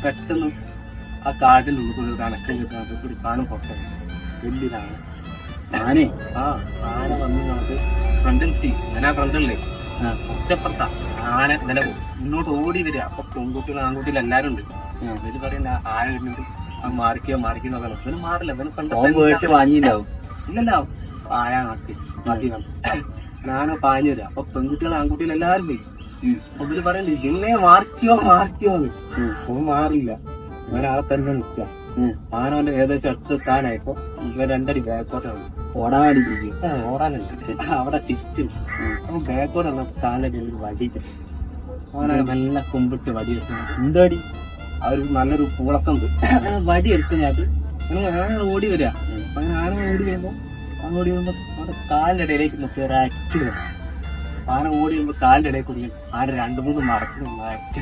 പെട്ടെന്ന് ആ കാടിനുള്ളിൽ ഒരു കണക്കം കിട്ടുന്നത് ഒരു സാധനം പുറത്താണ് വലിയതാണ് ആനേ ആന വന്ന് നമുക്ക് ഫ്രണ്ടിലെത്തി ഞാൻ ആ ഫ്രണ്ടിലേ ഒറ്റപ്പുറത്ത ആന ഇങ്ങനെ മുന്നോട്ട് ഓടി വരിക. അപ്പൊ പെൺകുട്ടികളും ആൺകുട്ടികളും എല്ലാരും ഉണ്ട്. ഇവര് പറയുന്ന ആന വരുന്നുണ്ട് മാറിക്കോ ഇവന് മാറില്ല. ഇവന് മേടിച്ച് വാങ്ങിണ്ടാവും. ഇല്ലല്ലോ ആന മാറ്റി ഞാനോ പാഞ്ഞു വരാം. അപ്പൊ പെൺകുട്ടികളും ആൺകുട്ടികളും എല്ലാരും പോയി. അപ്പൊ ഇവര് പറയണ്ട് ഇതിനെ മാറിക്കോന്ന്. അവൻ മാറില്ല. അവൻ ആളെ തന്നെ നിൽക്കുക. ആന അവന്റെ ഏകദേശം അടുത്തെത്താനായപ്പോ ഇവൻ രണ്ടടി ബാക്കോട്ടാണ് ഓടാൻ വേണ്ടി ഓടാനുണ്ട്. അവിടെ ടിസ്റ്റ് അപ്പൊ ബാക്കോട്ട് വന്ന കാലിന്റെ ഒരു വടി അവനെ നല്ല കൊമ്പിട്ട് വടി എടുക്കുന്നത്. എന്തടി ആ ഒരു നല്ലൊരു പൂളക്കുണ്ട്. വടി എടുക്കുന്നതിനകത്ത് ആന ഓടി വരിക. അങ്ങനെ ആന ഓടി വരുമ്പോ അവിടെ കാലിന്റെ ഇടയിലേക്ക് അറ്റ് വരും. ആന ഓടി വരുമ്പോ കാലിന്റെ ഇടയിൽ കൂടി ആന 2-3 മറക്കുന്നു അറ്റ്